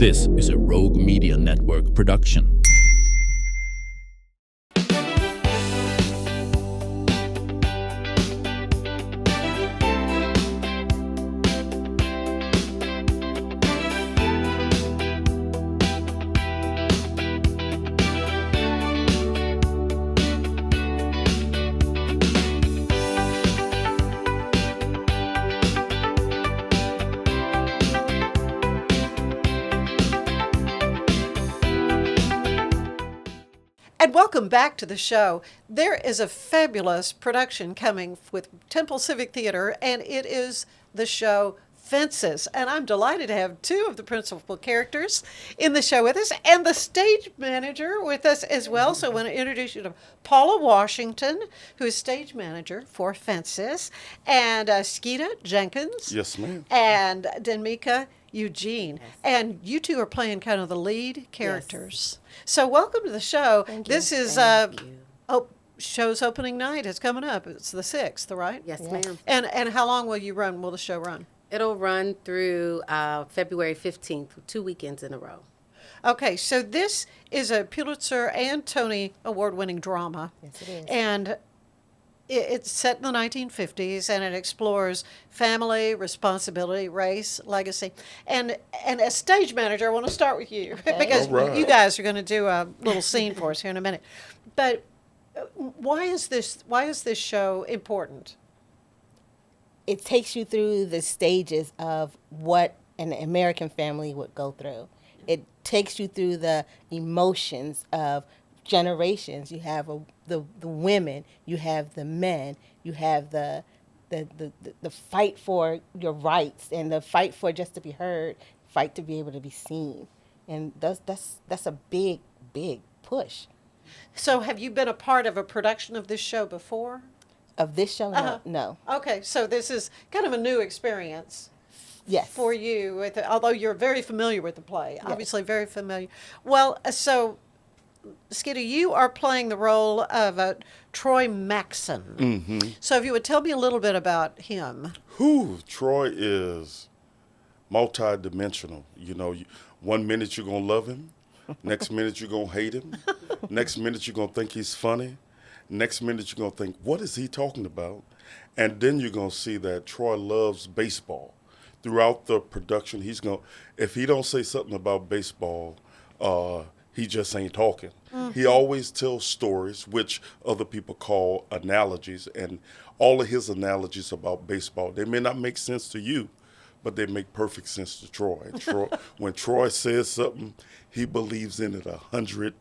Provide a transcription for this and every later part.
This is a Rogue Media Network production. And welcome back to the show. There is a fabulous production coming with Temple Civic Theater, and it is the show FENCES. And I'm delighted to have two of the principal characters in the show with us and the stage manager with us as well. So I want to introduce you to Paula Washington, who is stage manager for FENCES, and Skeeter Jenkins. Yes, ma'am. And DenMica, Eugene. Yes. And you two are playing kind of the lead characters. Yes. So welcome to the show. Thank you. This is show's opening night is coming up. It's the 6th, right? Yes, ma'am. And how long will the show run? It'll run through February 15th, 2 weekends in a row. Okay, so this is a Pulitzer and Tony Award-winning drama. Yes, it is. And it's set in the 1950s, and it explores family, responsibility, race, legacy. And as stage manager, I want to start with you, because you guys are going to do a little scene for us here in a minute. But why is this show important? It takes you through the stages of what an American family would go through. It takes you through the emotions of generations. You have the women, you have the men, you have the fight for your rights and the fight for just to be heard, fight to be able to be seen, and that's a big push. So have you been a part of a production of this show before? Of this show, no. Okay, so this is kind of a new experience. Yes. For you, although you're very familiar with the play, yes. Obviously very familiar. Well, so Skeeter, you are playing the role of Troy Maxson. Mm-hmm. So if you would tell me a little bit about him. Troy is multi-dimensional. You know, one minute you're going to love him. Next minute you're going to hate him. Next minute you're going to think he's funny. Next minute you're going to think, what is he talking about? And then you're going to see that Troy loves baseball. Throughout the production, if he don't say something about baseball, he just ain't talking. Mm-hmm. He always tells stories, which other people call analogies, and all of his analogies about baseball, they may not make sense to you, but they make perfect sense to Troy. When Troy says something, he believes in it 100%,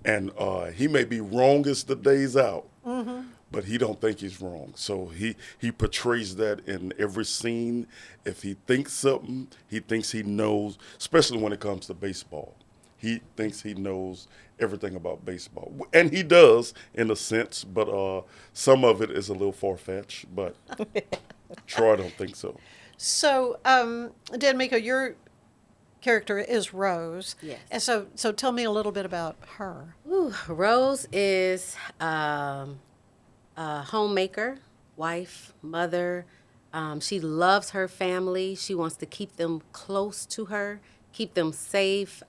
and he may be wrong as the day's out, mm-hmm. but he don't think he's wrong. So he portrays that in every scene. If he thinks something, he thinks he knows, especially when it comes to baseball. He thinks he knows everything about baseball. And he does, in a sense, but some of it is a little far-fetched, but Troy don't think so. So, DenMica, your character is Rose. Yes. And so tell me a little bit about her. Rose is a homemaker, wife, mother. She loves her family. She wants to keep them close to her, keep them safe.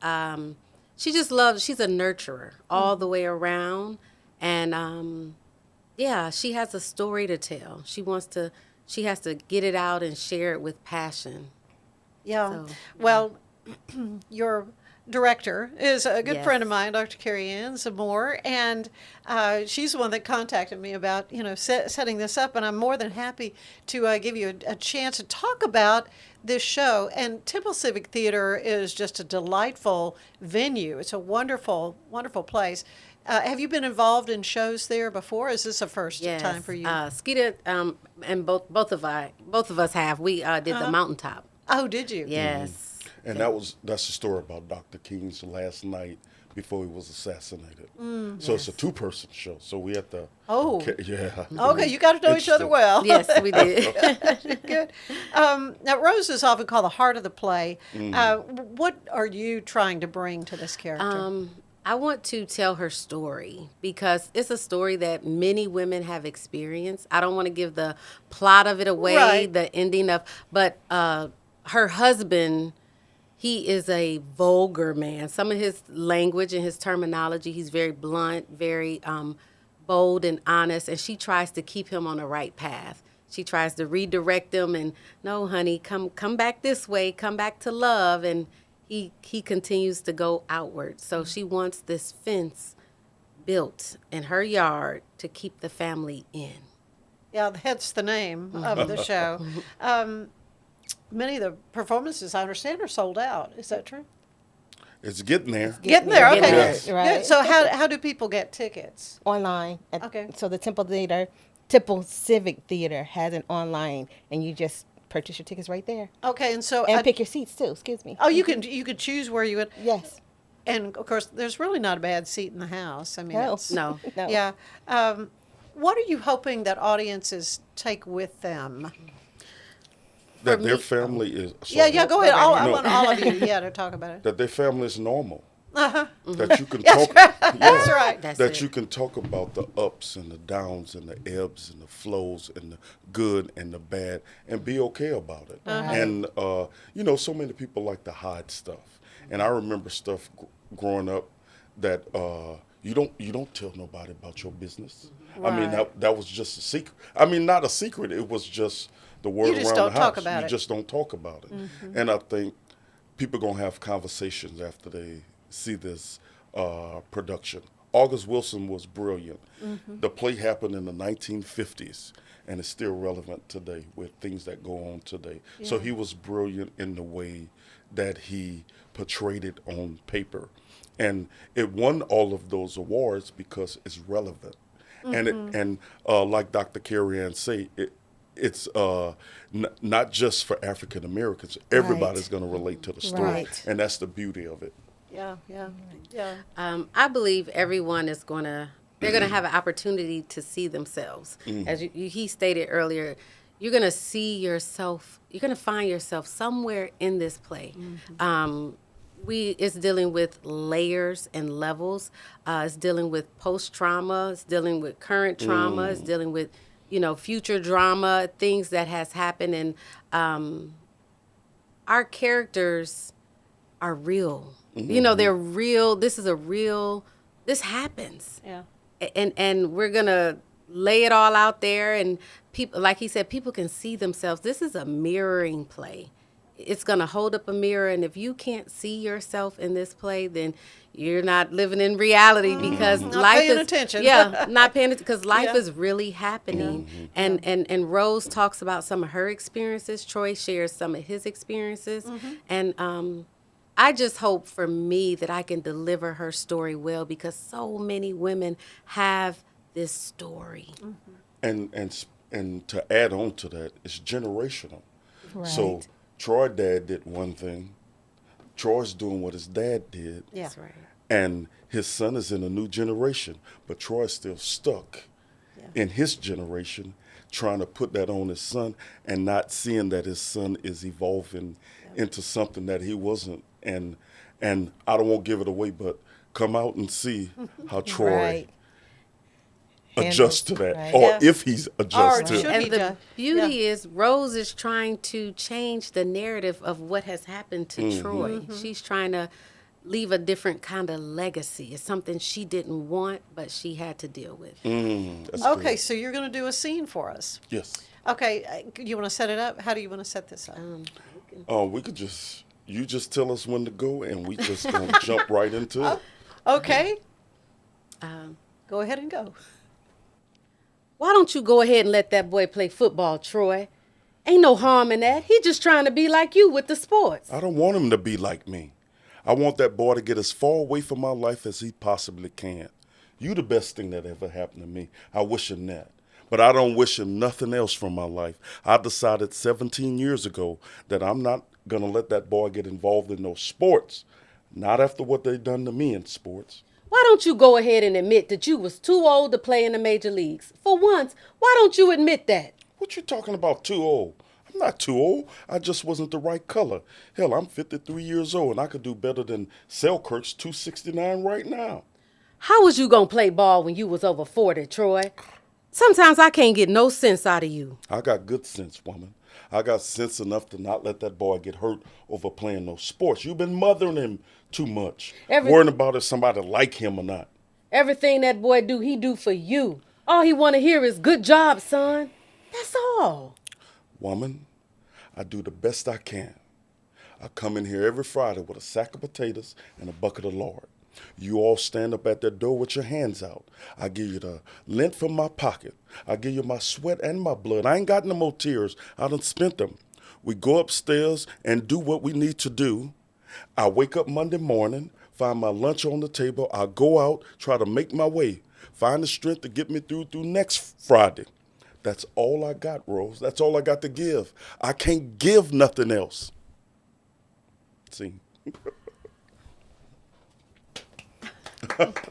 She's a nurturer all the way around. And she has a story to tell. She has to get it out and share it with passion. Yeah. So, your director is a good friend of mine, Dr. Carrie Ann Zamore, and she's the one that contacted me about setting this up, and I'm more than happy to give you a chance to talk about this show. And Temple Civic Theater is just a delightful venue. It's a wonderful, wonderful place. Have you been involved in shows there before? Is this a first time for you? Skeeter and both of us have. We did the Mountaintop. Oh, did you? Yes. Mm-hmm. And that's the story about Dr. King's last night before he was assassinated. So it's a two-person show. So we had to. Oh. Yeah. Okay, you got to know each other well. Yes, we did. Good. Now, Rose is often called the heart of the play. What are you trying to bring to this character? I want to tell her story because it's a story that many women have experienced. I don't want to give the plot of it away, the ending of, but her husband he is a vulgar man. Some of his language and his terminology, he's very blunt, very bold and honest, and she tries to keep him on the right path. She tries to redirect him and, no, honey, come back this way, come back to love, and he continues to go outward. So she wants this fence built in her yard to keep the family in. Yeah, hence the name of the show. Many of the performances, I understand, are sold out. Is that true? It's getting there. Getting there, okay. Yes. Right. Good. So how do people get tickets? Online. Okay. So the Temple Civic Theater has an online, and you just purchase your tickets right there. Okay, and so And pick your seats too. Excuse me. Oh, you could choose where you would. Yes. And of course, there's really not a bad seat in the house. I mean, No. it's, No. No. yeah. What are you hoping that audiences take with them? That their family is. Yeah. Go ahead. I No. want all of you, to talk about it. That their family is normal. Uh-huh. That you can That's talk. right. Yeah. That's right. That's That it. you can talk about the ups and the downs and the ebbs and the flows and the good and the bad and be okay about it. And so many people like to hide stuff. And I remember stuff growing up that you don't tell nobody about your business. I mean, Right. that was just a secret. I mean, not a secret. It was just the word You just around don't the house. talk about You it. just don't talk about it. And I think people gonna have conversations after they see this production. August Wilson was brilliant. The play happened in the 1950s, and it's still relevant today with things that go on today. So he was brilliant in the way that he portrayed it on paper, and it won all of those awards because it's relevant. And like Dr. Carrie Ann say, it's not just for African Americans. Everybody's going to relate to the story, Right. and that's the beauty of it. Yeah. I believe everyone is they're gonna have an opportunity to see themselves. As he stated earlier, you're gonna see yourself. You're gonna find yourself somewhere in this play. It's dealing with layers and levels. It's dealing with post-trauma. It's dealing with current trauma. It's dealing with, future drama, things that has happened. And our characters are real. They're real. This happens. Yeah. And we're going to lay it all out there. And people, like he said, people can see themselves. This is a mirroring play. It's going to hold up a mirror, and if you can't see yourself in this play, then you're not living in reality because Not life paying is attention. Yeah, not paying attention because life Yeah. is really happening. And Rose talks about some of her experiences. Troy shares some of his experiences, and I just hope for me that I can deliver her story well because so many women have this story. And to add on to that, it's generational. Right. So Troy's dad did one thing. Troy's doing what his dad did. Yeah. That's right. And his son is in a new generation, but Troy's still stuck in his generation, trying to put that on his son and not seeing that his son is evolving into something that he wasn't. And I don't want to give it away, but come out and see how Troy Right. adjusts to that, Right. or Yeah. if he's adjusted Or to should it. he And the just- beauty is Rose is trying to change the narrative of what has happened to Troy. She's trying to leave a different kind of legacy. It's something she didn't want, but she had to deal with. That's Okay, good. so you're going to do a scene for us. Yes. Okay, you want to set it up? How do you want to set this up? We could you just tell us when to go, and we just gonna jump right into it. Okay. Go ahead and go. Why don't you go ahead and let that boy play football, Troy? Ain't no harm in that. He just trying to be like you with the sports. I don't want him to be like me. I want that boy to get as far away from my life as he possibly can. You the best thing that ever happened to me. I wish him that. But I don't wish him nothing else from my life. I decided 17 years ago that I'm not going to let that boy get involved in those sports. Not after what they done to me in sports. Why don't you go ahead and admit that you was too old to play in the major leagues? For once, why don't you admit that? What you talking about too old? I'm not too old. I just wasn't the right color. Hell, I'm 53 years old, and I could do better than Selkirk's 269 right now. How was you gonna play ball when you was over 40, Troy? Sometimes I can't get no sense out of you. I got good sense, woman. I got sense enough to not let that boy get hurt over playing no sports. You've been mothering him too much, worrying about if somebody like him or not. Everything that boy do, he do for you. All he want to hear is good job, son. That's all. Woman, I do the best I can. I come in here every Friday with a sack of potatoes and a bucket of lard. You all stand up at that door with your hands out. I give you the lint from my pocket. I give you my sweat and my blood. I ain't got no more tears. I done spent them. We go upstairs and do what we need to do. I wake up Monday morning, find my lunch on the table. I go out, try to make my way, find the strength to get me through next Friday. That's all I got, Rose. That's all I got to give. I can't give nothing else. See?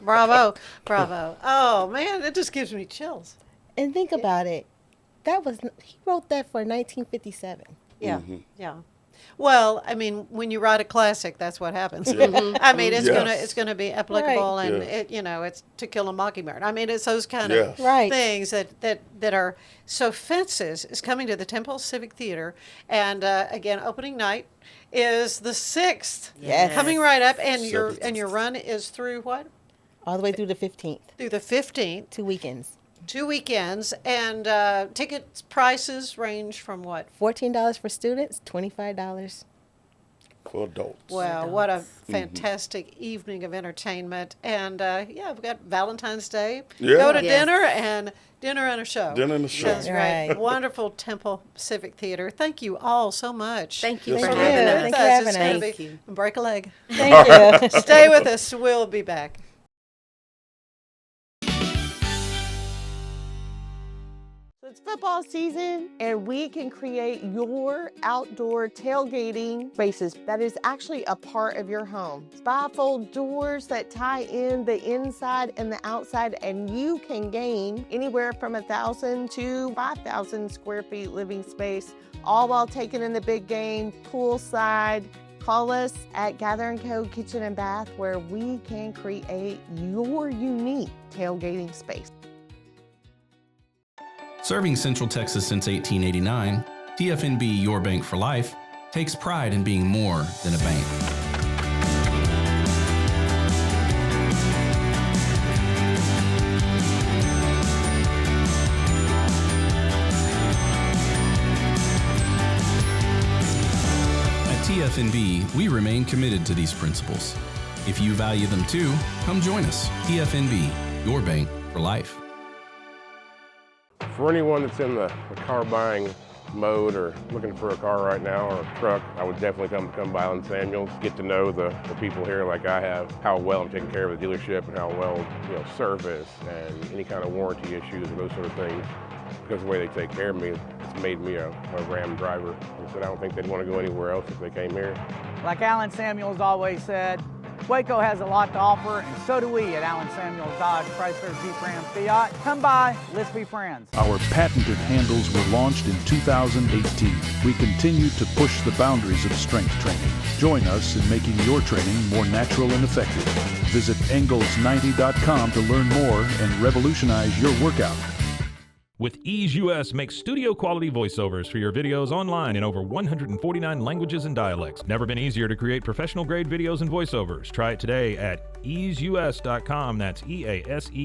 Bravo. Oh, man, it just gives me chills. And think about it. He wrote that for 1957. Yeah, yeah. Well, I mean, when you write a classic, that's what happens. I mean, it's gonna be applicable, and it's To Kill a Mockingbird. I mean, it's those kind of things that are. So Fences is coming to the Temple Civic Theater, and again, opening night is the 6th. Yes. Coming right up, and your run is through what? All the way through the 15th. Through the 15th. 2 weekends. 2 weekends, and ticket prices range from what? $14 for students, $25 for adults. Well, what a fantastic evening of entertainment. And we've got Valentine's Day. Yeah. Go to dinner and a show. Dinner and a show. That's right. Wonderful Temple Civic Theater. Thank you all so much. Thank you Yes, for ma'am. having us. Thank you for having It's us. gonna Thank be- you. Break a leg. Thank you. Stay with us. We'll be back. It's football season, and we can create your outdoor tailgating spaces that is actually a part of your home. Bifold doors that tie in the inside and the outside, and you can gain anywhere from 1,000 to 5,000 square feet living space, all while taking in the big game, poolside. Call us at Gather & Co. Kitchen and Bath, where we can create your unique tailgating space. Serving Central Texas since 1889, TFNB Your Bank for Life takes pride in being more than a bank. At TFNB, we remain committed to these principles. If you value them too, come join us. TFNB, Your Bank for Life. For anyone that's in the car buying mode or looking for a car right now or a truck, I would definitely come by Allen Samuels, get to know the people here like I have, how well I'm taking care of the dealership and how well, service and any kind of warranty issues or those sort of things. Because of the way they take care of me, it's made me a Ram driver. And so I don't think they'd want to go anywhere else if they came here. Like Allen Samuels always said, Waco has a lot to offer, and so do we at Allen Samuels Dodge, Chrysler, Jeep, Ram, Fiat. Come by, let's be friends. Our patented handles were launched in 2018. We continue to push the boundaries of strength training. Join us in making your training more natural and effective. Visit Engels90.com to learn more and revolutionize your workout. With Ease US, make studio quality voiceovers for your videos online in over 149 languages and dialects. Never been easier to create professional grade videos and voiceovers. Try it today at easeus.com. That's EASEUS.com.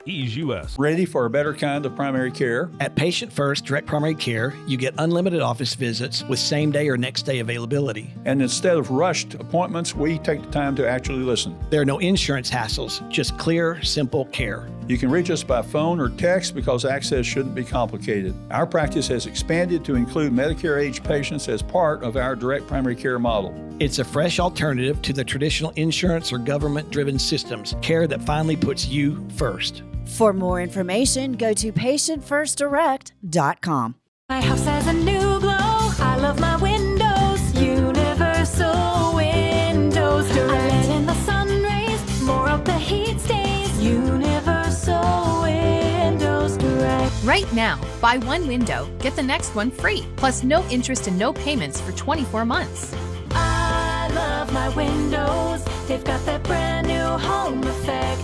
Ease US. Ready for a better kind of primary care? At Patient First Direct Primary Care, you get unlimited office visits with same-day or next-day availability. And instead of rushed appointments, we take the time to actually listen. There are no insurance hassles, just clear, simple care. You can reach us by phone or text because access shouldn't be complicated. Our practice has expanded to include Medicare-age patients as part of our direct primary care model. It's a fresh alternative to the traditional insurance or government-driven systems, care that finally puts you first. For more information, go to patientfirstdirect.com. My house has a new glow. I love my windows. Universal Windows Direct. I let in the sun rays. More of the heat stays. Universal Windows Direct. Right now, buy one window, get the next one free. Plus no interest and no payments for 24 months. I love my windows. They've got that brand new home effect.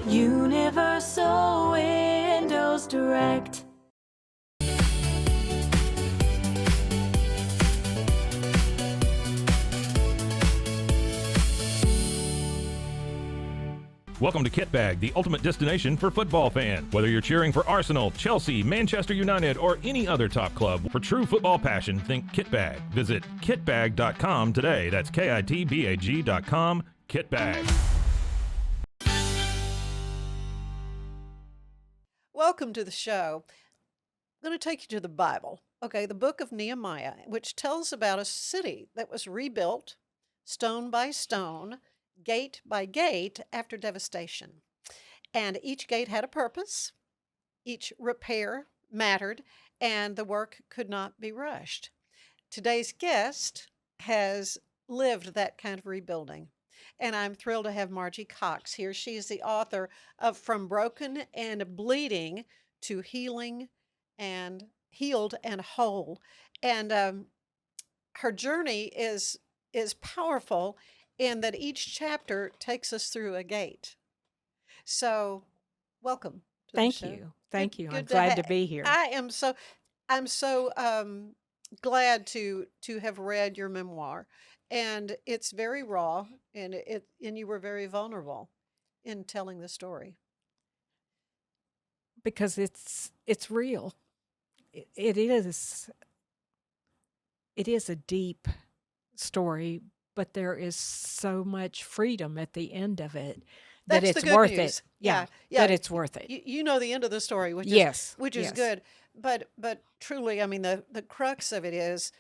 Universal Windows Direct. Welcome to Kit Bag, the ultimate destination for football fans. Whether you're cheering for Arsenal, Chelsea, Manchester United, or any other top club, for true football passion, think Kit Bag. Visit kitbag.com today. That's KITBAG.com. Kit Bag. Welcome to the show. I'm going to take you to the Bible. Okay, the book of Nehemiah, which tells about a city that was rebuilt stone by stone, gate by gate after devastation. And each gate had a purpose, each repair mattered, and the work could not be rushed. Today's guest has lived that kind of rebuilding, and I'm thrilled to have Margie Cox here. She is the author of From Broken and Bleeding to Healing and Healed and Whole. And her journey is powerful in that each chapter takes us through a gate. So, welcome to Thank the show. you. Thank you. I'm Good glad to be here. I'm so glad to have read your memoir, and it's very raw, and you were very vulnerable in telling the story. Because it's real. It is a deep story, but there is so much freedom at the end of it that That's it's the good worth news. it. Yeah, that it's worth it. You know the end of the story, which Yes, is yes. good. But truly, I mean, the crux of it is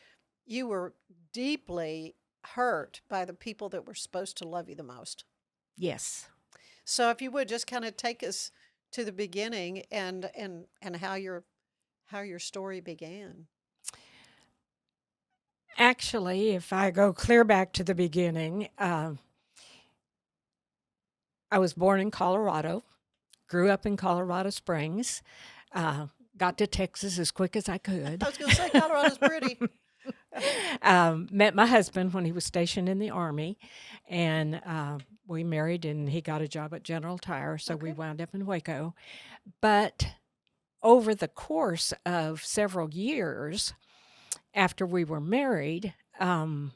you were deeply hurt by the people that were supposed to love you the most. Yes. So if you would just kind of take us to the beginning and how your story began. Actually, if I go clear back to the beginning, I was born in Colorado, grew up in Colorado Springs, got to Texas as quick as I could. I was going to say Colorado's pretty. Met my husband when he was stationed in the Army, and we married, and he got a job at General Tire, so we wound up in Waco. But over the course of several years after we were married, I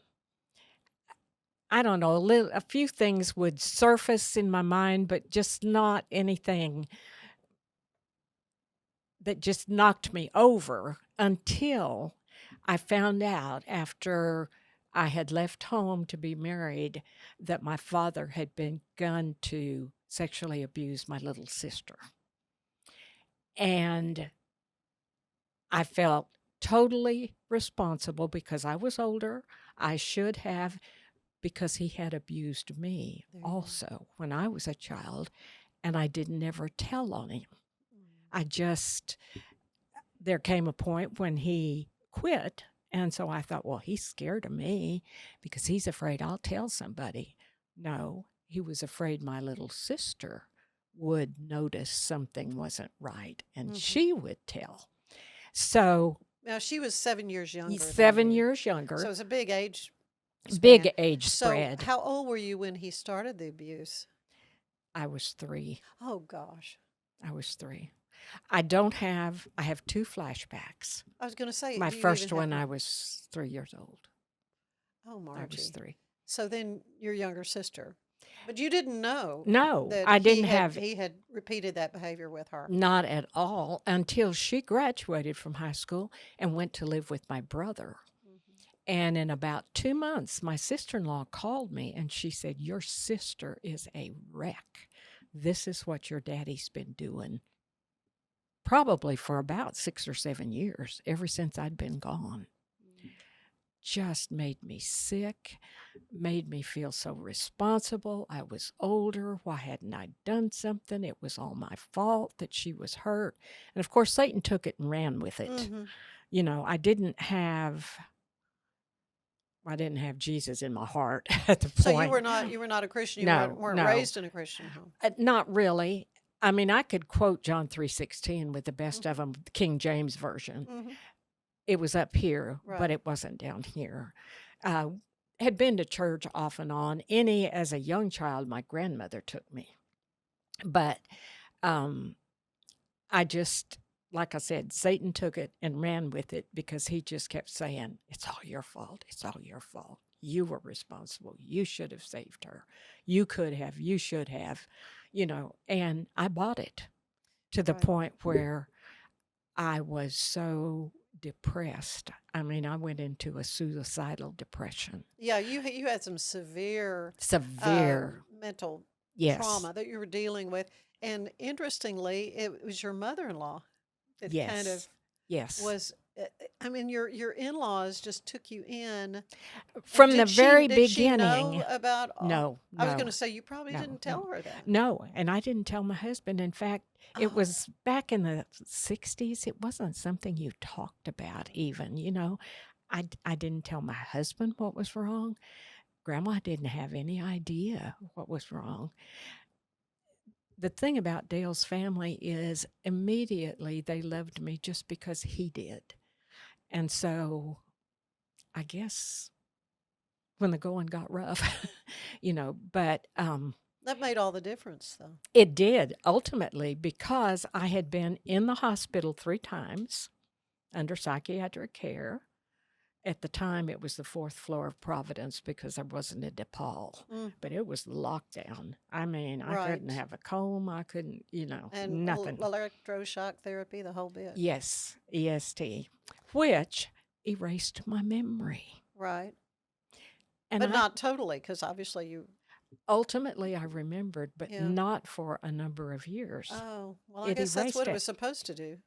don't know, a few things would surface in my mind, but just not anything that just knocked me over until I found out after I had left home to be married that my father had begun to sexually abuse my little sister. And I felt totally responsible because I was older. I should have, because he had abused me also when I was a child, and I didn't ever tell on him. There came a point when he quit, and so I thought, well, he's scared of me because he's afraid I'll tell somebody. No, he was afraid my little sister would notice something wasn't right, and she would tell. So now she was 7 years younger. 7 years younger. So it was a big age span. Big age spread. So how old were you when he started the abuse? I was 3. Oh, gosh. I was 3. I have 2 flashbacks. I was going to say. My first one, I was 3 years old. Oh, Margie. I was 3. So then your younger sister. But you didn't know. No, that I didn't have. He had repeated that behavior with her. Not at all until she graduated from high school and went to live with my brother. And in about 2 months, my sister-in-law called me and she said, "Your sister is a wreck. This is what your daddy's been doing." Probably for about 6 or 7 years, ever since I'd been gone. Just made me sick, made me feel so responsible. I was older. Why hadn't I done something? It was all my fault that she was hurt. And of course, Satan took it and ran with it. You know, I didn't have Jesus in my heart at the point. So you were not a Christian. You weren't raised in a Christian home. Not really. I mean, I could quote John 3:16 with the best of them, the King James Version. It was up here, but it wasn't down here. Had been to church off and on. As a young child, my grandmother took me. But I just like I said, Satan took it and ran with it because he just kept saying, it's all your fault. It's all your fault. You were responsible. You should have saved her. You could have. You should have. And I bought it to the point where I was so depressed. I mean, I went into a suicidal depression. Yeah, you had some severe mental trauma that you were dealing with. And interestingly, it was your mother-in-law that kind of was. I mean, your in-laws just took you in from the very beginning. Did she know about? No, I was going to say you probably didn't tell her that. No, and I didn't tell my husband. In fact, it was back in the 60s. It wasn't something you talked about even. I didn't tell my husband what was wrong. Grandma didn't have any idea what was wrong. The thing about Dale's family is immediately they loved me just because he did. And so I guess when the going got rough, but that made all the difference, though. It did, ultimately, because I had been in the hospital 3 times under psychiatric care. At the time, it was the 4th floor of Providence because I wasn't in DePaul, but it was lockdown. I mean, I couldn't have a comb. I couldn't, and nothing. Electroshock therapy, the whole bit. Yes, EST, which erased my memory. Right. But not totally, because obviously you... Ultimately, I remembered, but not for a number of years. Oh, well, I guess that's what it was supposed to do.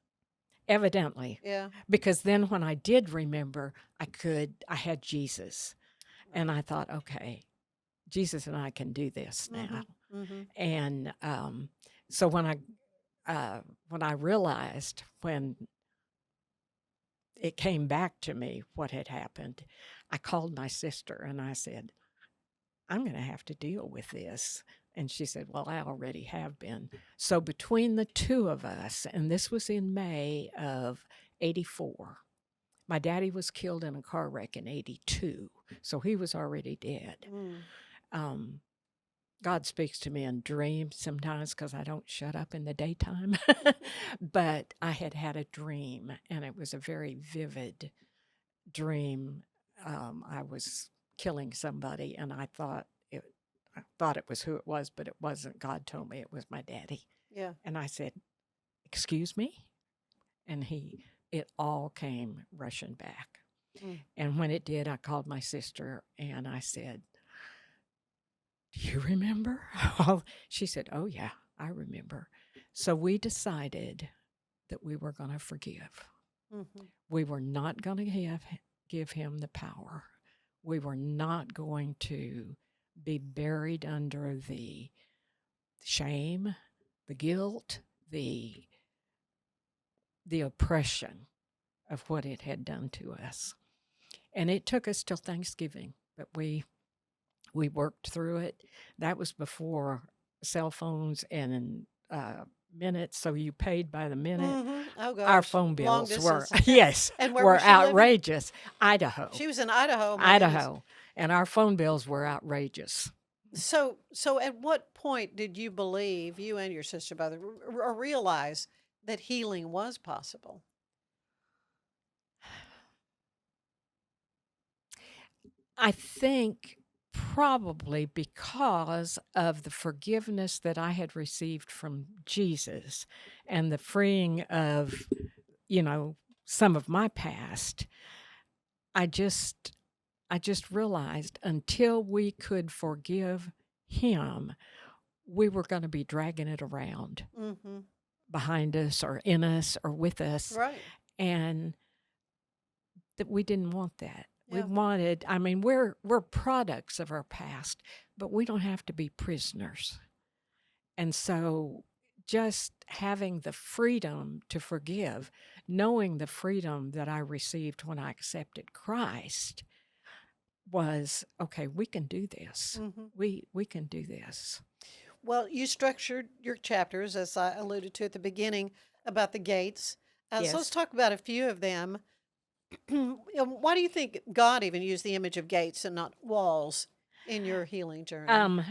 Evidently. Yeah. Because then when I did remember, I had Jesus. And I thought, okay, Jesus and I can do this now. Mm-hmm. And so when I realized when it came back to me what had happened, I called my sister and I said, I'm going to have to deal with this. And she said, well, I already have been. So between the two of us, and this was in May of 84, my daddy was killed in a car wreck in 82, so he was already dead. God speaks to me in dreams sometimes because I don't shut up in the daytime. But I had a dream, and it was a very vivid dream. I was killing somebody, and I thought it was who it was, but it wasn't. God told me it was my daddy. Yeah. And I said, excuse me? And it all came rushing back. And when it did, I called my sister and I said, do you remember? She said, oh yeah, I remember. So we decided that we were going to forgive. Mm-hmm. We were not going to give him the power. We were not going to be buried under the shame, the guilt, the oppression of what it had done to us. And it took us till Thanksgiving, but we worked through it. That was before cell phones and minutes, so you paid by the minute. Mm-hmm. Oh, gosh. Our phone bills were and where were was she outrageous. Living? Idaho. She was in Idaho. Idaho. And our phone bills were outrageous. So at what point did you believe, you and your sister brother, or realize that healing was possible? I think probably because of the forgiveness that I had received from Jesus and the freeing of, some of my past. I just realized until we could forgive him, we were going to be dragging it around behind us or in us or with us. Right. And that we didn't want that. Yeah. We wanted, we're products of our past, but we don't have to be prisoners. And so just having the freedom to forgive, knowing the freedom that I received when I accepted Christ, was, okay, we can do this. We can do this. Well, you structured your chapters, as I alluded to at the beginning, about the gates. Yes. So let's talk about a few of them. Why do you think God even used the image of gates and not walls in your healing journey?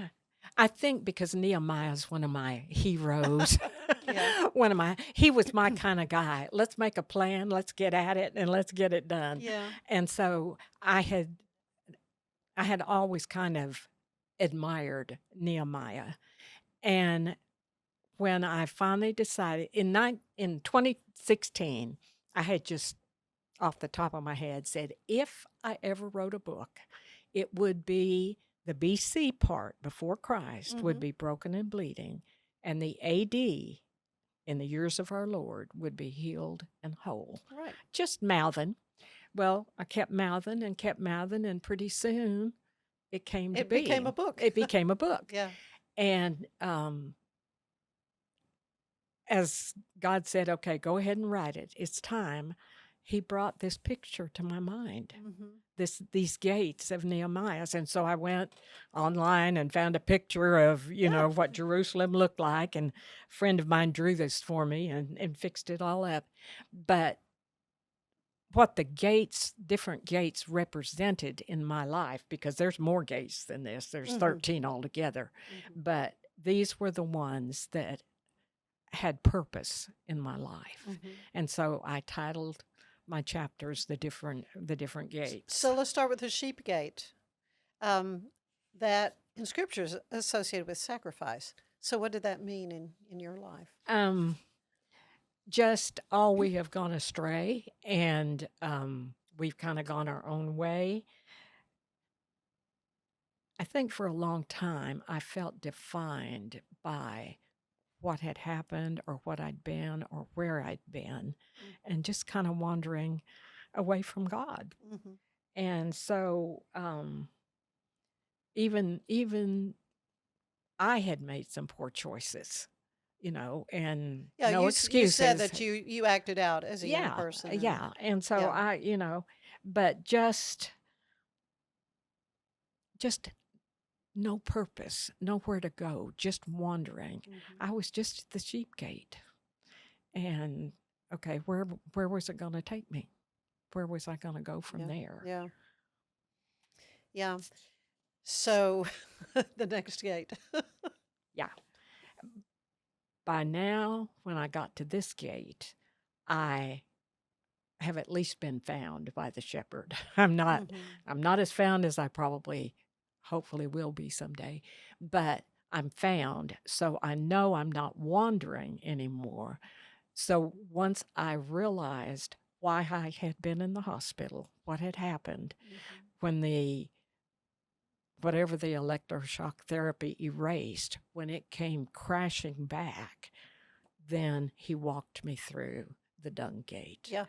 I think because Nehemiah is one of my heroes. He was my kind of guy. Let's make a plan, let's get at it, and let's get it done. Yeah. And so I had always kind of admired Nehemiah. And when I finally decided in 2016, I had just off the top of my head said, if I ever wrote a book, it would be the BC part before Christ would be broken and bleeding, and the AD in the years of our Lord would be healed and whole. Right. Just mouthing. Well, I kept mouthing, and pretty soon it came to be. It became a book. It became a book. Yeah. And as God said, okay, go ahead and write it. It's time. He brought this picture to my mind, these gates of Nehemiah's. And so I went online and found a picture of, what Jerusalem looked like. And a friend of mine drew this for me and fixed it all up. But what the different gates represented in my life, because there's more gates than this. There's 13 altogether. But these were the ones that had purpose in my life. And so I titled my chapters the different gates. So let's start with the sheep gate. That in Scripture is associated with sacrifice. So what did that mean in your life? Just all we have gone astray, and we've kind of gone our own way. I think for a long time I felt defined by what had happened or what I'd been or where I'd been, and just kind of wandering away from God. And so even I had made some poor choices, and no excuses. You said that you acted out as a young person. Yeah. And so but just no purpose, nowhere to go, just wandering. I was just at the sheep gate. And, okay, where was it going to take me? Where was I going to go from there? Yeah. Yeah. So the next gate. Yeah. By now, when I got to this gate, I have at least been found by the shepherd. I'm not as found as I hopefully will be someday, but I'm found, so I know I'm not wandering anymore. So once I realized why I had been in the hospital, what had happened, when whatever the electroshock therapy erased, when it came crashing back, then he walked me through the dung gate. Yeah.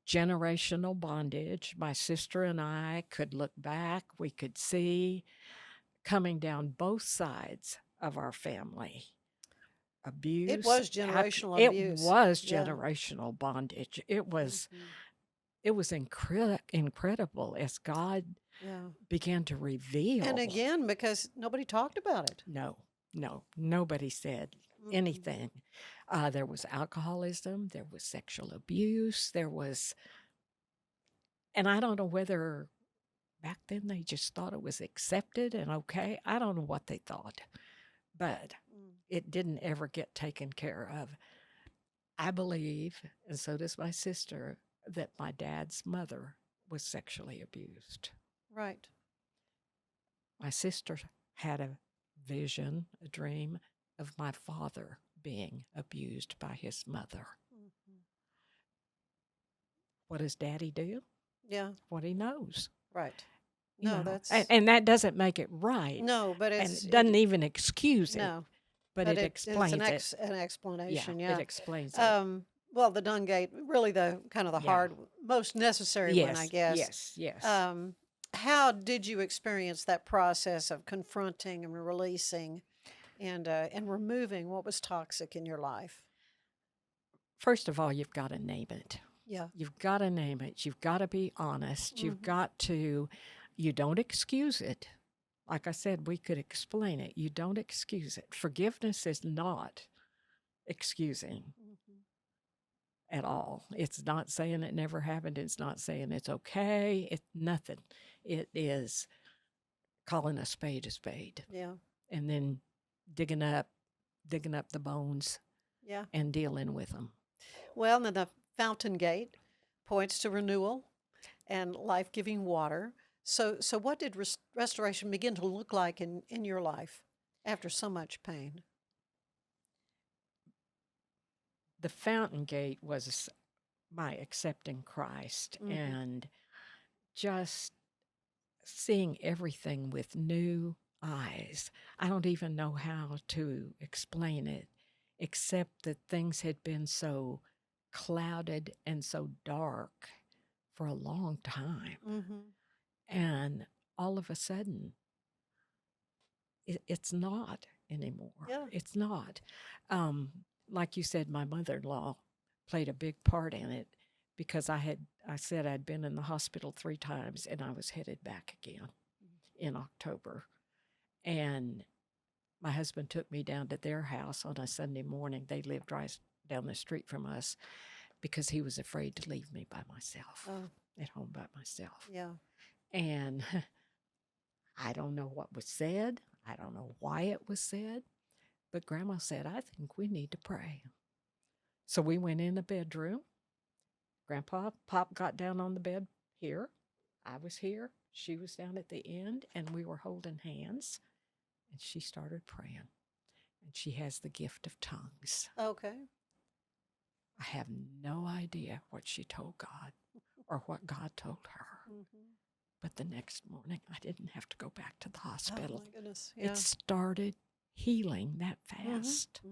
Generational bondage. My sister and I could look back. We could see coming down both sides of our family. Abuse. It was generational abuse. It was generational bondage. It was incredible as God began to reveal. And again, because nobody talked about it. No, nobody said anything. There was alcoholism, there was sexual abuse, and I don't know whether back then they just thought it was accepted and okay. I don't know what they thought, but it didn't ever get taken care of. I believe, and so does my sister, that my dad's mother was sexually abused. Right. My sister had a vision, a dream of my father being abused by his mother. What does Daddy do? Yeah. What he knows. Right. That's and that doesn't make it right. No, but it doesn't even excuse it. No, but it explains it's an explanation. Yeah, it explains it. Well, the dung gate, really the kind of the hard, most necessary one, I guess. Yes. How did you experience that process of confronting and releasing and removing what was toxic in your life? First of all, you've got to name it. Yeah. You've got to name it. You've got to be honest. You've got to, you don't excuse it. Like I said, we could explain it. You don't excuse it. Forgiveness is not excusing at all. It's not saying it never happened. It's not saying it's okay. It's nothing. It is calling a spade a spade. Yeah. And then digging up the bones and dealing with them. Well, then the fountain gate points to renewal and life-giving water. So what did restoration begin to look like in your life after so much pain? The fountain gate was my accepting Christ and just seeing everything with new eyes. I don't even know how to explain it, except that things had been so clouded and so dark for a long time. And all of a sudden, it's not anymore. Yeah. It's not. Like you said, my mother-in-law played a big part in it because I said I'd been in the hospital 3 times and I was headed back again in October. And my husband took me down to their house on a Sunday morning. They lived right down the street from us because he was afraid to leave me by myself, at home by myself. Yeah. And I don't know what was said. I don't know why it was said. But Grandma said, I think we need to pray. So we went in the bedroom. Pop got down on the bed here. I was here. She was down at the end, and we were holding hands. And she started praying. And she has the gift of tongues. Okay. I have no idea what she told God or what God told her. But the next morning, I didn't have to go back to the hospital. Oh, my goodness. Yeah. It started healing that fast.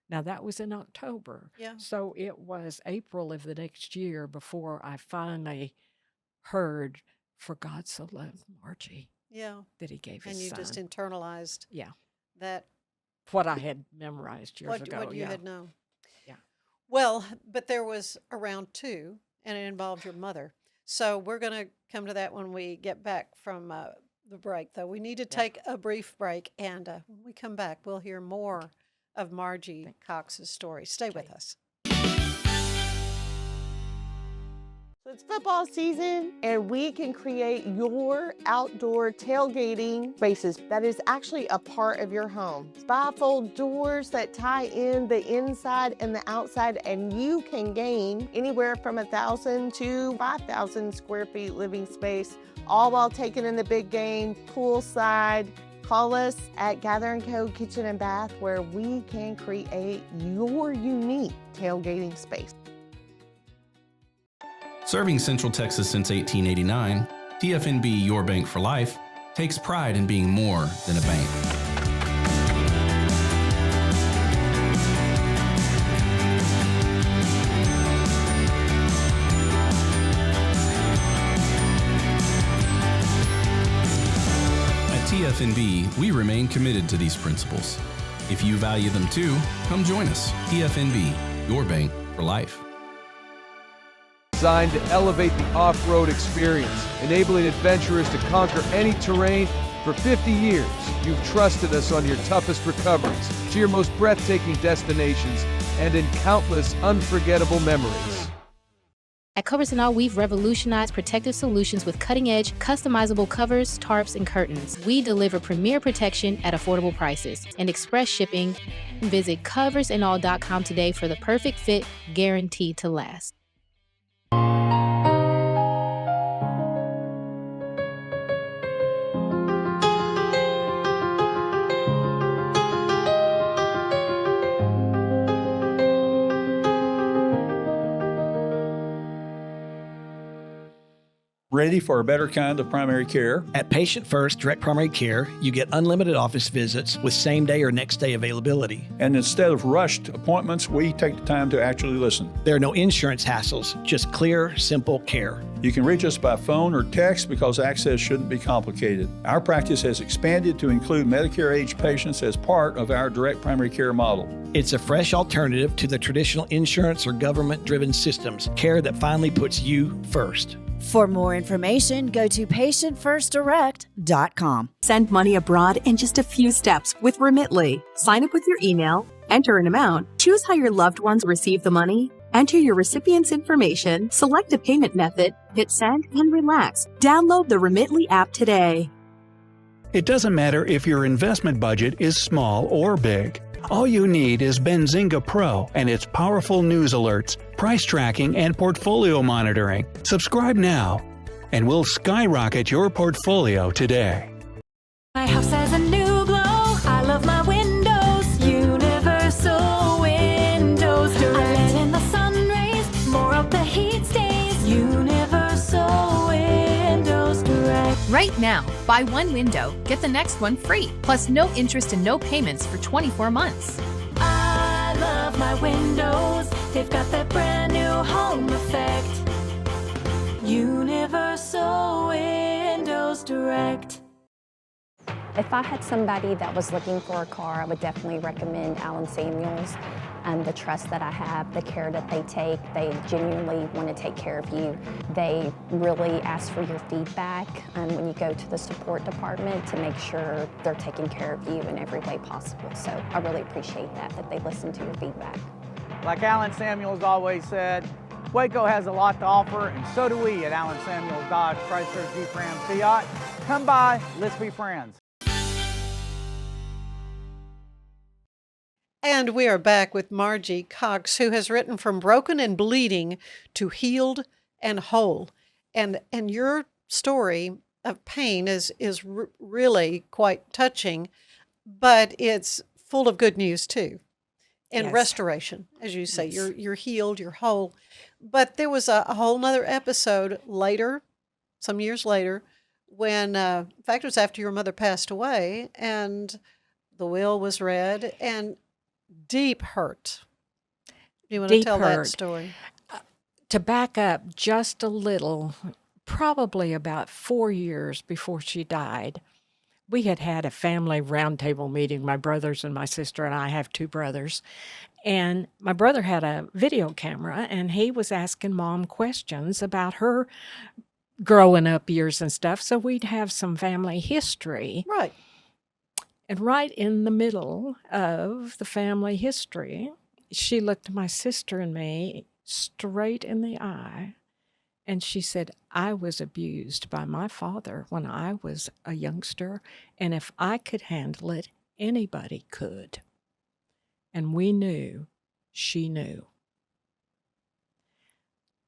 Now, that was in October. Yeah. So it was April of the next year before I finally heard, for God so loved Margie, that he gave his son. And you just internalized that. What I had memorized years ago. What you had known. Yeah. Well, but there was a round 2, and it involved your mother. So we're going to come to that when we get back from the break, though. We need to take a brief break, and when we come back, we'll hear more of Margie Cox's story. Stay with us. So it's football season, and we can create your outdoor tailgating spaces that is actually a part of your home. Bifold doors that tie in the inside and the outside, and you can gain anywhere from 1,000 to 5,000 square feet living space, all while taking in the big game, poolside. Call us at Gather & Co. Kitchen and Bath, where we can create your unique tailgating space. Serving Central Texas since 1889, TFNB Your Bank for Life takes pride in being more than a bank. At TFNB, we remain committed to these principles. If you value them too, come join us. TFNB, Your Bank for Life. Designed to elevate the off-road experience, enabling adventurers to conquer any terrain. For 50 years, you've trusted us on your toughest recoveries, to your most breathtaking destinations, and in countless unforgettable memories. At Covers & All, we've revolutionized protective solutions with cutting-edge, customizable covers, tarps, and curtains. We deliver premier protection at affordable prices and express shipping. Visit coversandall.com today for the perfect fit, guaranteed to last. Ready for a better kind of primary care? At Patient First Direct Primary Care, you get unlimited office visits with same-day or next-day availability. And instead of rushed appointments, we take the time to actually listen. There are no insurance hassles, just clear, simple care. You can reach us by phone or text because access shouldn't be complicated. Our practice has expanded to include Medicare-age patients as part of our direct primary care model. It's a fresh alternative to the traditional insurance or government-driven systems, care that finally puts you first. For more information, go to patientfirstdirect.com. Send money abroad in just a few steps with Remitly. Sign up with your email, enter an amount, choose how your loved ones receive the money, enter your recipient's information, select a payment method, hit send, and relax. Download the Remitly app today. It doesn't matter if your investment budget is small or big. All you need is Benzinga Pro and its powerful news alerts, price tracking, and portfolio monitoring. Subscribe now, and we'll skyrocket your portfolio today. My house has a new glow. I love my windows. Universal Windows Direct. I let in the sun rays. More of the heat stays. Universal Windows Direct. Right now, buy one window, get the next one free, plus no interest and no payments for 24 months. I love my windows. They've got that brand new home effect. Universal Windows Direct. If I had somebody that was looking for a car, I would definitely recommend Allen Samuels. The trust that I have, the care that they take, they genuinely want to take care of you. They really ask for your feedback when you go to the support department to make sure they're taking care of you in every way possible. So I really appreciate that they listen to your feedback. Like Allen Samuels always said, Waco has a lot to offer, and so do we at Allen Samuels Dodge Chrysler Jeep Ram Fiat. Come by, let's be friends. And we are back with Margie Cox, who has written From Broken and Bleeding to Healed and Whole. And your story of pain is really quite touching, but it's full of good news too. And Yes. restoration, as you say, Yes. you're healed, you're whole. But there was a whole nother episode later, some years later, when, in fact, it was after your mother passed away, and the will was read, and deep hurt. You want to Deep tell that hurt. story? To back up just a little, probably about 4 years before she died, we had had a family roundtable meeting, my brothers and my sister, and I have 2 brothers. And my brother had a video camera, and he was asking Mom questions about her growing up years and stuff. So we'd have some family history. Right. And right in the middle of the family history, she looked my sister and me straight in the eye, and she said, I was abused by my father when I was a youngster, and if I could handle it, anybody could. And we knew, she knew.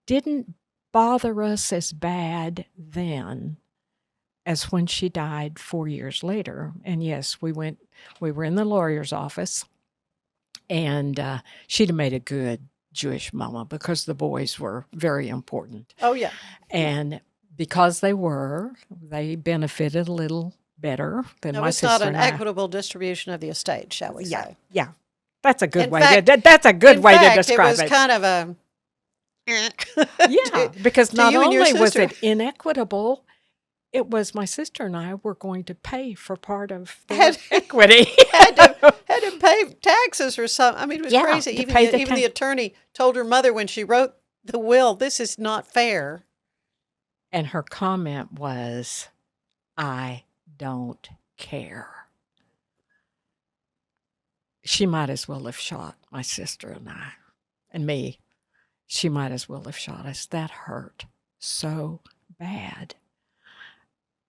Didn't bother us as bad then as when she died 4 years later. And yes, we were in the lawyer's office, and she'd have made a good Jewish mama because the boys were very important. Oh, yeah. And because they benefited a little better than No, my it's sister not an and I. equitable distribution of the estate, shall we say? Yeah. That's a good In way. fact- That's a good in way fact, to describe it was kind of a... Yeah, because to not you and your only was sister. it inequitable, it was my sister and I were going to pay for part of the equity. had to pay taxes or something. I mean, it was Yeah, crazy. to Even pay the, the even the attorney told her mother when she wrote the will, this is not fair. And her comment was, I don't care. She might as well have shot my sister and I, and me. She might as well have shot us. That hurt so bad.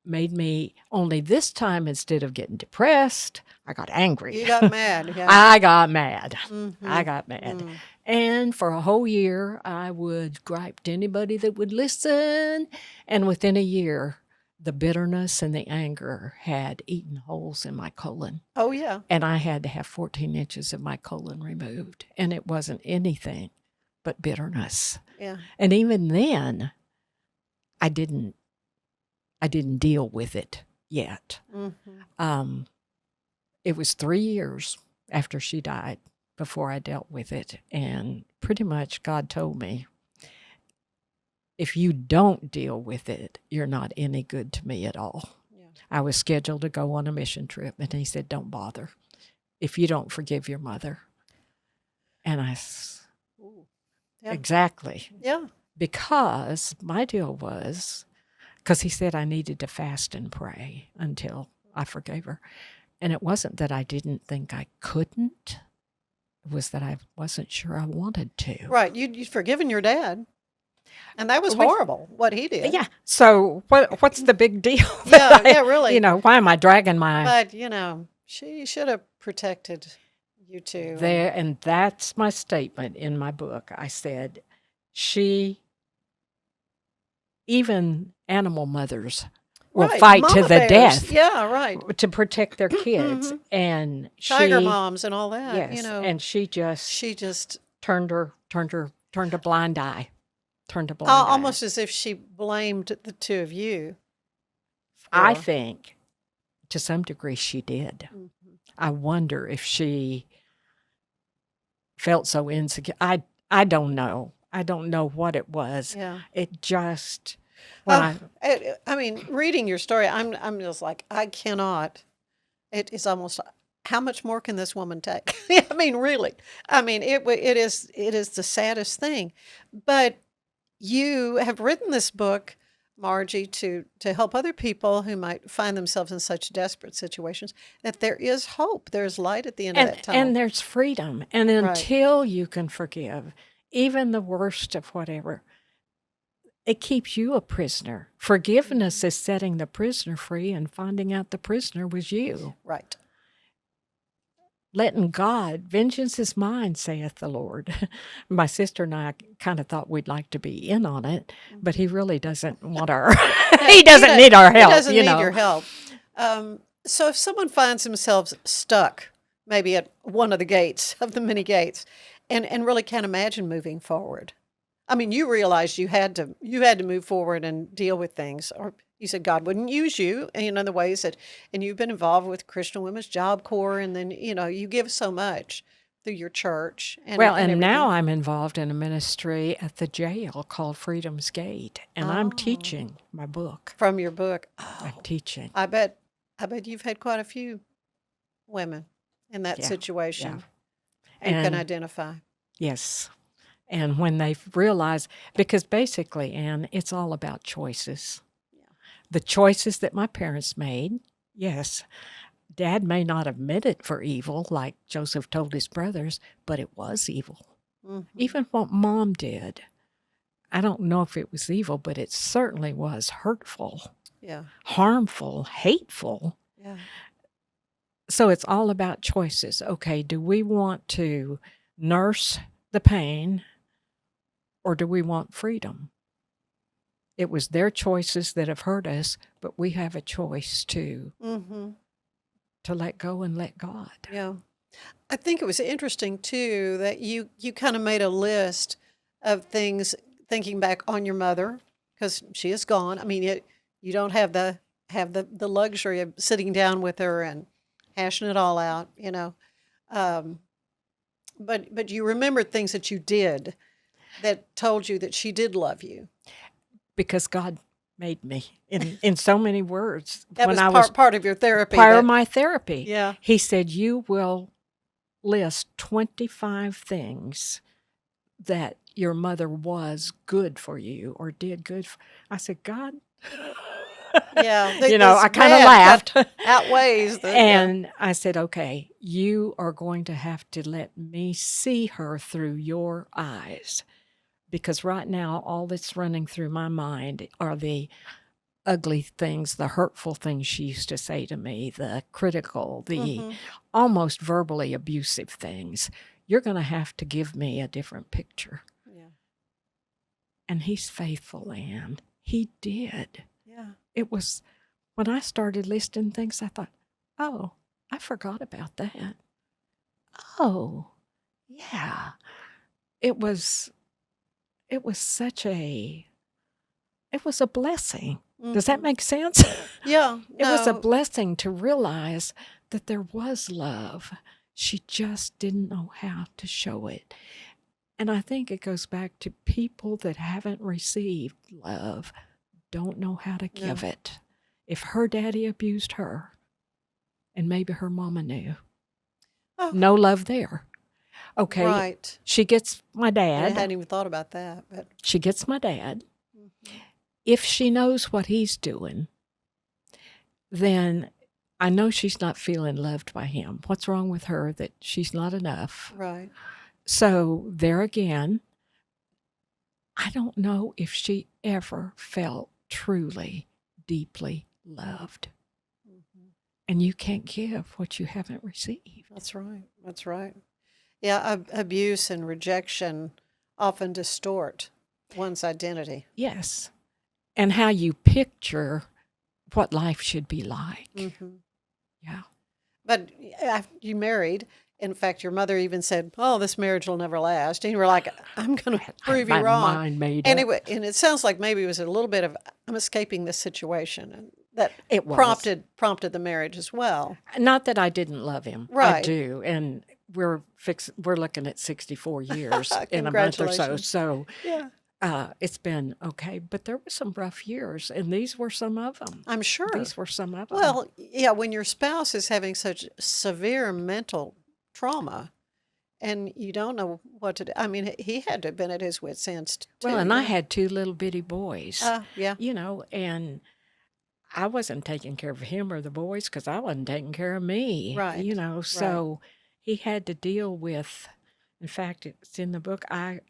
Made me, only this time, instead of getting depressed, I got angry. You got mad. Yeah. I got mad. Mhm. I got mad. Mm. And for a whole year, I would gripe to anybody that would listen. And within a year, the bitterness and the anger had eaten holes in my colon. Oh, yeah. And I had to have 14 inches of my colon removed. And it wasn't anything but bitterness. Yeah. And even then, I didn't deal with it yet. Mhm. It was 3 years after she died before I dealt with it. And pretty much God told me, if you don't deal with it, you're not any good to me at all. Yeah. I was scheduled to go on a mission trip, and he said, don't bother if you don't forgive your mother. And Yeah. exactly. Yeah. Because my deal was, because he said I needed to fast and pray until I forgave her. And it wasn't that I didn't think I couldn't. It was that I wasn't sure I wanted to. Right. You'd forgiven your dad. And that was Well, horrible, what he did. Yeah. So what's the big deal? Yeah, that yeah, really. Why am I dragging my... But, she should have protected You too. There, and that's my statement in my book. I said, even animal mothers will fight to Mama the bears. death. Yeah, right. To protect their kids. And Tiger moms and all that. Yes, You know, and she just turned a blind eye. Almost as if she blamed the two of you. I think to some degree she did. I wonder if she felt so insecure. I don't know. I don't know what it was. Yeah. It just I mean, reading your story, I'm just like, I cannot. It is almost, how much more can this woman take? I mean, really. I mean, it is the saddest thing. But you have written this book, Margie, to help other people who might find themselves in such desperate situations, that there is hope. There's light at the end of that tunnel. And there's freedom. And until you can forgive, even the worst of whatever, it keeps you a prisoner. Forgiveness is setting the prisoner free and finding out the prisoner was you. Right. Letting God, vengeance is mine, saith the Lord. My sister and I kind of thought we'd like to be in on it, but he really doesn't want our, he doesn't need our help. He doesn't need your help. So if someone finds themselves stuck, maybe at one of the gates, of the many gates, and really can't imagine moving forward. I mean, you realized you had to move forward and deal with things, or you said God wouldn't use you in other ways and you've been involved with Christian Women's Job Corps, and then, you give so much through your church. And now I'm involved in a ministry at the jail called Freedom's Gate, and I'm teaching my book. From your book. I'm teaching. I bet you've had quite a few women in that situation and can identify. Yes. And when they've realized, because basically, Anne, it's all about choices. Yeah. The choices that my parents made, yes, Dad may not have meant it for evil, like Joseph told his brothers, but it was evil. Mm-hmm. Even what Mom did, I don't know if it was evil, but it certainly was hurtful, harmful, hateful. Yeah. So it's all about choices. Okay, do we want to nurse the pain, or do we want freedom? It was their choices that have hurt us, but we have a choice to let go and let God. Yeah. I think it was interesting, too, that you kind of made a list of things, thinking back on your mother, because she is gone. I mean, you don't have the luxury of sitting down with her and hashing it all out, But you remembered things that you did that told you that she did love you. Because God made me in so many words. That was part of your therapy. Part of my therapy. Yeah. He said, you will list 25 things that your mother was good for you or did good for. I said, God. Yeah. I kind of laughed. Outweighs the. And I said, okay, you are going to have to let me see her through your eyes. Because right now, all that's running through my mind are the ugly things, the hurtful things she used to say to me, the critical, the almost verbally abusive things. You're going to have to give me a different picture. Yeah. And he's faithful, Anne. He did. Yeah. It was, when I started listing things, I thought, oh, I forgot about that. Oh, yeah. It was a blessing. Does that make sense? Yeah. It was a blessing to realize that there was love. She just didn't know how to show it. And I think it goes back to people that haven't received love don't know how to give it. If her daddy abused her, and maybe her mama knew, no love there. Okay, right. She gets my dad. I hadn't even thought about that. But she gets my dad. If she knows what he's doing, then I know she's not feeling loved by him. What's wrong with her that she's not enough? Right. So there again, I don't know if she ever felt truly, deeply loved. and you can't give what you haven't received. That's right. That's right. Yeah, abuse and rejection often distort one's identity. Yes. And how you picture what life should be like. Mm-hmm. Yeah. But you married. In fact, your mother even said, "Oh, this marriage will never last." And you were like, "I'm going to prove you my wrong." mind made anyway, up. and it sounds like maybe it was a little bit of, "I'm escaping this situation," and that It was. prompted the marriage as well. Not that I didn't love him. Right. I do. And we're looking at 64 years in a month or so. Congratulations. So Yeah. it's been okay. But there were some rough years, and these were some of them. I'm sure. These were some of them. Well, yeah, when your spouse is having such severe mental trauma and you don't know what to do. I mean, he had to have been at his wit's end too. Well, and I had 2 little bitty boys. Yeah. You know, and I wasn't taking care of him or the boys because I wasn't taking care of me. Right, You know, so he had to deal with, in fact, it's in the book, I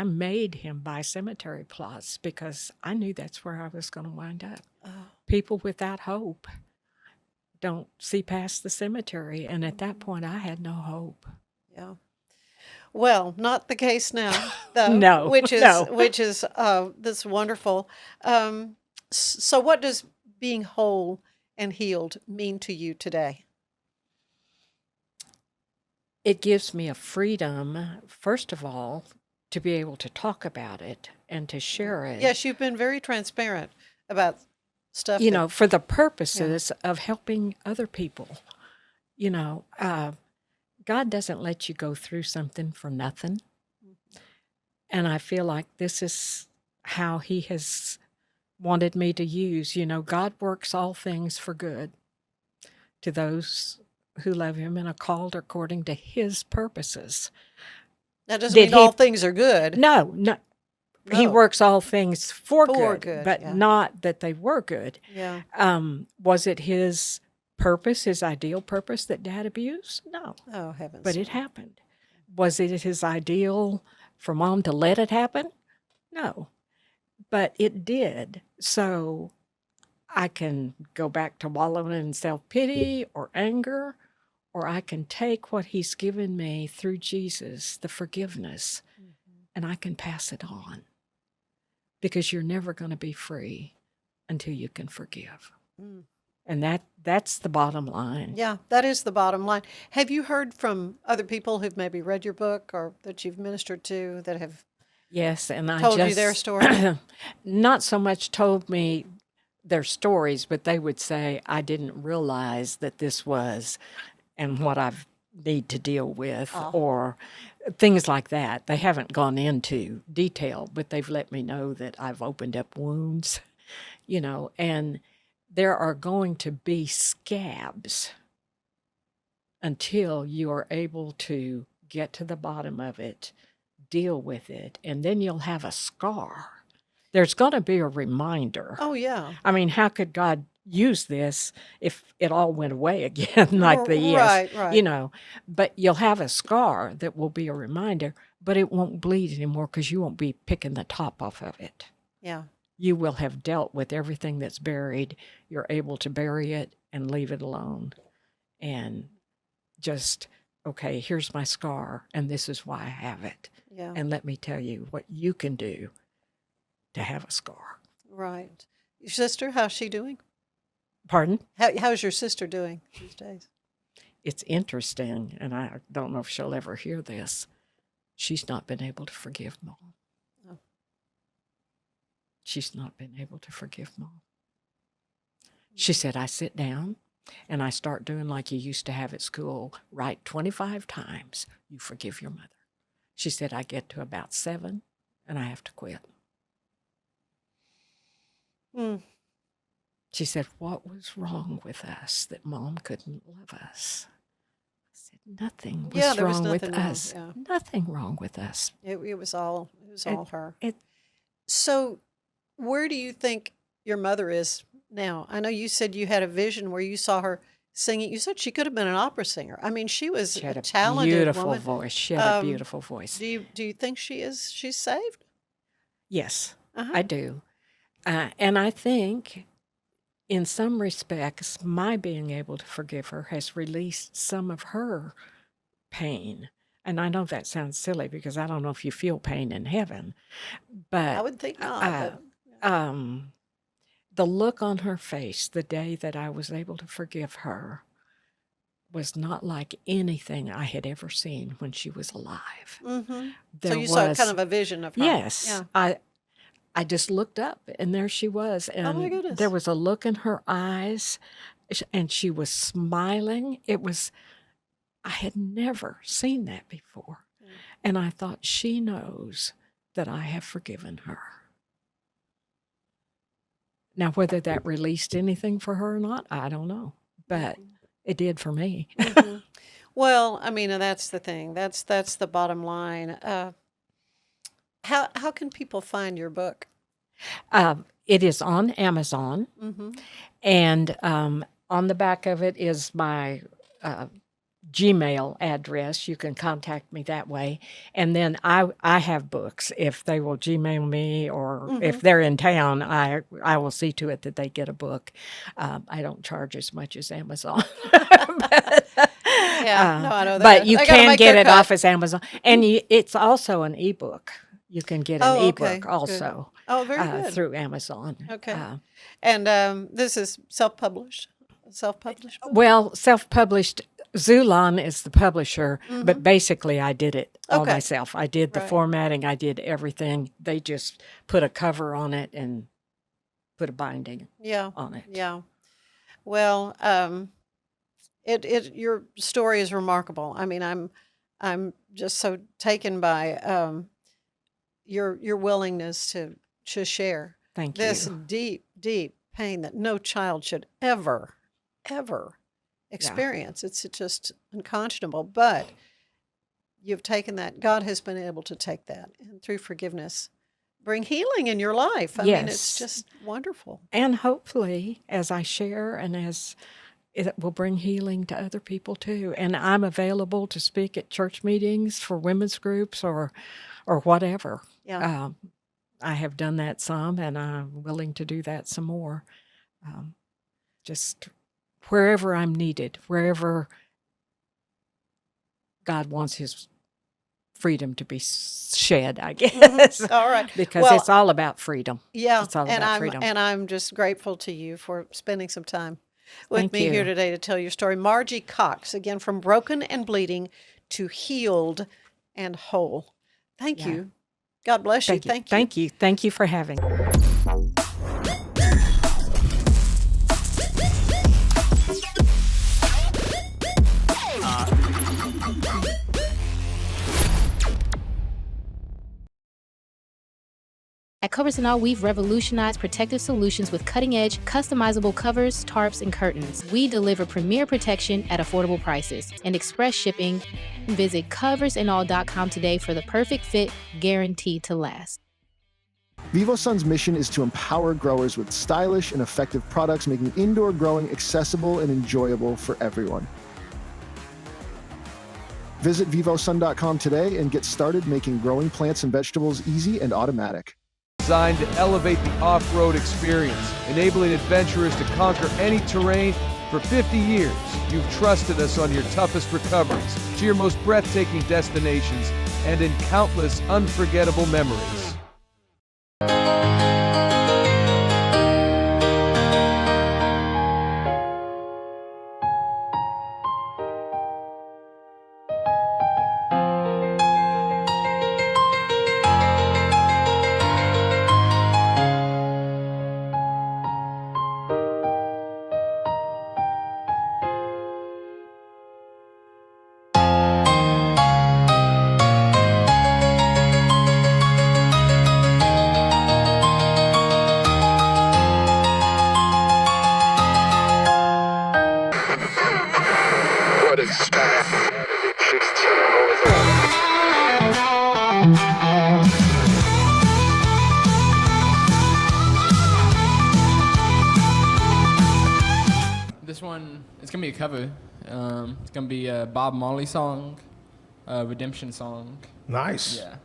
made him buy cemetery plots because I knew that's where I was going to wind up. Oh. People without hope don't see past the cemetery. And at that point, I had no hope. Yeah. Well, not the case now, though. No, which is no. that's wonderful. So, what does being whole and healed mean to you today? It gives me a freedom, first of all, to be able to talk about it and to share it. Yes, you've been very transparent about stuff. You know, for the purposes of helping other people. You know, God doesn't let you go through something for nothing. And I feel like this is how he has wanted me to use. You know, God works all things for good to those who love him and are called according to his purposes. That doesn't mean all things are good. No. He works all things for good, but yeah. not that they were good. Yeah. Was it his purpose, his ideal purpose, that Dad abused? No. Oh, heavens. But it happened. Was it his ideal for Mom to let it happen? No. But it did. So I can go back to wallowing in self-pity or anger, or I can take what he's given me through Jesus, the forgiveness, and I can pass it on. Because you're never going to be free until you can forgive. Mm. And that's the bottom line. Yeah, that is the bottom line. Have you heard from other people who've maybe read your book or that you've ministered to that have Yes, and I told just, you their story? Not so much told me their stories, but they would say, I didn't realize that this was and what I need to deal with, or things like that. They haven't gone into detail, but they've let me know that I've opened up wounds, you know, and there are going to be scabs until you are able to get to the bottom of it, deal with it, and then you'll have a scar. There's going to be a reminder. Oh, yeah. I mean, how could God use this if it all went away again like the Right. you know? But you'll have a scar that will be a reminder, but it won't bleed anymore because you won't be picking the top off of it. Yeah. You will have dealt with everything that's buried. You're able to bury it and leave it alone. And just, okay, here's my scar, and this is why I have it. Yeah. And let me tell you what you can do to have a scar. Right. Your sister, how's she doing? Pardon? How's your sister doing these days? It's interesting, and I don't know if she'll ever hear this. She's not been able to forgive Mom. Oh. She's not been able to forgive Mom. She said, I sit down and I start doing like you used to have at school, write 25 times, you forgive your mother. She said, I get to about 7 and I have to quit. Mm. She said, what was wrong with us that Mom couldn't love us? I said, nothing was there was wrong with nothing wrong, us. yeah. Nothing wrong with us. It was all her. It, So where do you think your mother is now? I know you said you had a vision where you saw her singing. You said she could have been an opera singer. I mean, she was she had a a talented beautiful woman. voice. She had a beautiful voice. Do you think she's saved? Yes, Uh-huh. I do. And I think in some respects, my being able to forgive her has released some of her pain. And I know that sounds silly because I don't know if you feel pain in heaven, but I would think not. the look on her face the day that I was able to forgive her was not like anything I had ever seen when she was alive. Mm-hmm. So you saw kind of a vision of her. Yes. Yeah. I just looked up, and there she was. And oh, my goodness. There was a look in her eyes, and she was smiling. I had never seen that before. Mm. And I thought, she knows that I have forgiven her. Now, whether that released anything for her or not, I don't know. But it did for me. Mm-hmm. Well, I mean, that's the thing. That's the bottom line. How can people find your book? It is on Amazon. Mm-hmm. And on the back of it is my Gmail address. You can contact me that way. And then I have books. If they will Gmail me or if they're in town, I will see to it that they get a book. I don't charge as much as Amazon. No, I know that. But you can get it off as Amazon. And it's also an ebook. You can get an ebook also. Good. Oh, very good. Through Amazon. Okay. And this is self-published? Self-published book? Well, self-published. Zulon is the publisher, but basically I did it all myself. I did the formatting. I did everything. They just put a cover on it and put a binding on it. Yeah. Well, your story is remarkable. I mean, I'm just so taken by your willingness to share this deep, deep pain that no child should ever experience. It's just unconscionable. But you've taken that. God has been able to take that, and through forgiveness, bring healing in your life. I mean, it's just wonderful. And hopefully, as I share and as it will bring healing to other people too. And I'm available to speak at church meetings for women's groups or whatever. Yeah. I have done that some, and I'm willing to do that some more. Just wherever I'm needed, wherever God wants his freedom to be shed, I guess. All right. Because it's all about freedom. Yeah. It's all about freedom. And I'm just grateful to you for spending some time with me here today to tell your story. Margie Cox, again, from broken and bleeding to healed and whole. Thank you. God bless you. Thank you. Thank you. Thank you for having me. At Covers & All, we've revolutionized protective solutions with cutting-edge, customizable covers, tarps, and curtains. We deliver premier protection at affordable prices and express shipping. Visit coversandall.com today for the perfect fit, guaranteed to last. VivoSun's mission is to empower growers with stylish and effective products, making indoor growing accessible and enjoyable for everyone. Visit vivosun.com today and get started making growing plants and vegetables easy and automatic. Designed to elevate the off-road experience, enabling adventurers to conquer any terrain. For 50 years, you've trusted us on your toughest recoveries, to your most breathtaking destinations, and in countless unforgettable memories. This one, it's going to be a cover. It's going to be a Bob Marley song, a redemption song. Nice. Yeah.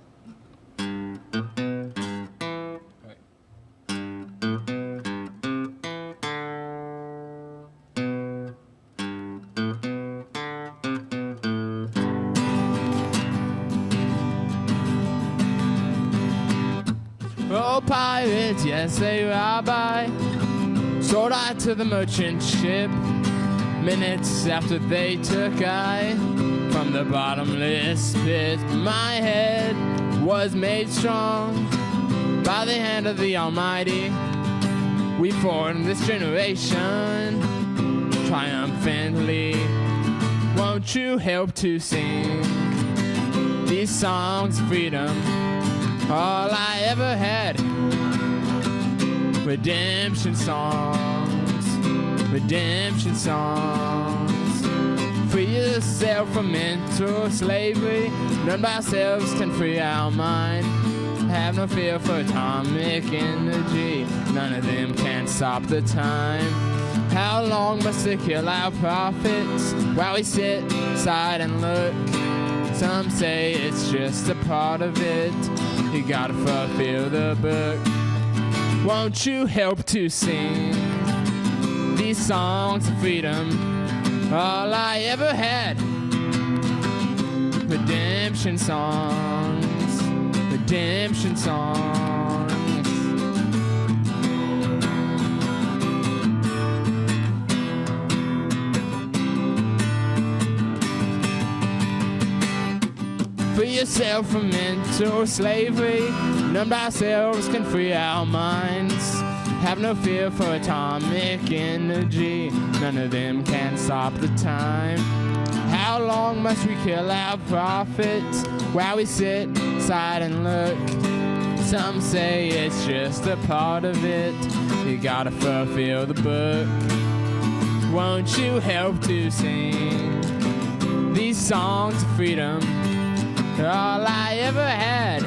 pirates, yes, they robbed I. Sold I to the merchant ship. Minutes after they took I from the bottomless pit. My head was made strong by the hand of the Almighty. We formed this generation triumphantly. Won't you help to sing these songs of freedom? All I ever had. Redemption songs, redemption songs. Free yourself from mental slavery. None by ourselves can free our mind. Have no fear for atomic energy. None of them can stop the time. How long must they kill our prophets while we sit aside and look? Some say it's just a part of it. You gotta fulfill the book. Won't you help to sing these songs of freedom? All I ever had. Redemption songs, redemption songs. Free yourself from mental slavery. None by ourselves can free our minds. Have no fear for atomic energy. None of them can stop the time. How long must we kill our prophets while we sit aside and look? Some say it's just a part of it. You gotta fulfill the book. Won't you help to sing these songs of freedom? All I ever had.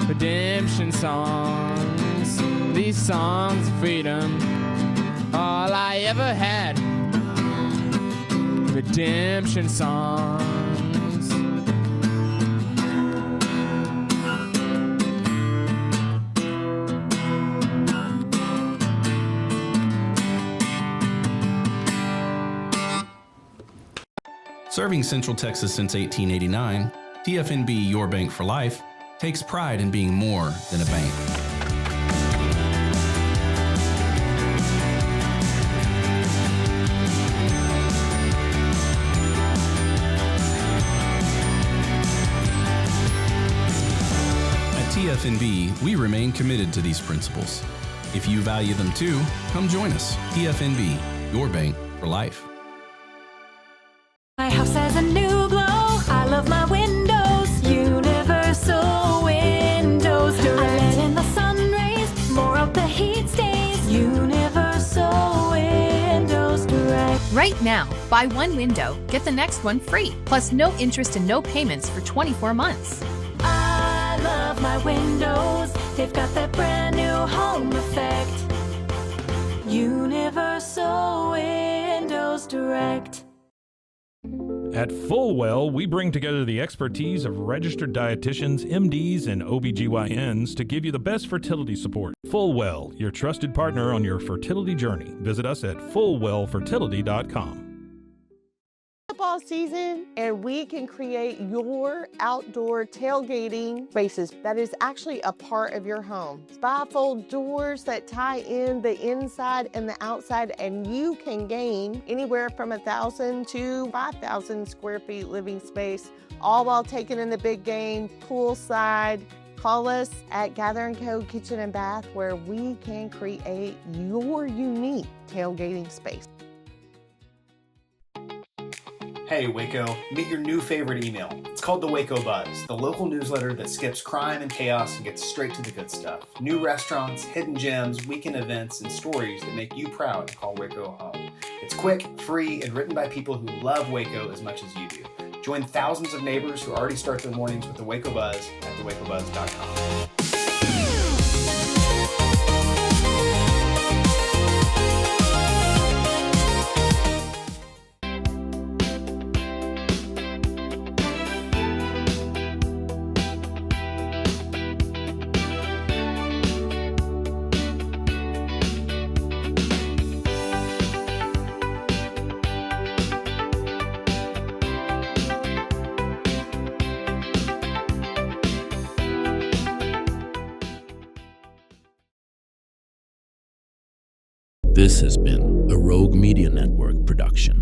Redemption songs, these songs of freedom. All I ever had. Redemption songs. Serving Central Texas since 1889, TFNB Your Bank for Life takes pride in being more than a bank. At TFNB, we remain committed to these principles. If you value them too, come join us. TFNB, Your Bank for Life. My house has a new glow. I love my windows. Universal Windows Direct. I let in the sun rays. More of the heat stays. Universal Windows Direct. Right now, buy one window, get the next one free, plus no interest and no payments for 24 months. I love my windows. They've got that brand new home effect. Universal Windows Direct. At Fullwell, we bring together the expertise of registered dietitians, MDs, and OBGYNs to give you the best fertility support. Fullwell, your trusted partner on your fertility journey. Visit us at fullwellfertility.com. Football season, and we can create your outdoor tailgating spaces that is actually a part of your home. Bifold doors that tie in the inside and the outside, and you can gain anywhere from 1,000 to 5,000 square feet living space, all while taking in the big game poolside. Call us at Gather & Co. Kitchen and Bath, where we can create your unique tailgating space. Hey Waco, meet your new favorite email. It's called the Waco Buzz, the local newsletter that skips crime and chaos and gets straight to the good stuff. New restaurants, hidden gems, weekend events, and stories that make you proud to call Waco home. It's quick, free, and written by people who love Waco as much as you do. Join thousands of neighbors who already start their mornings with the Waco Buzz at thewacobuzz.com. This has been a Rogue Media Network production.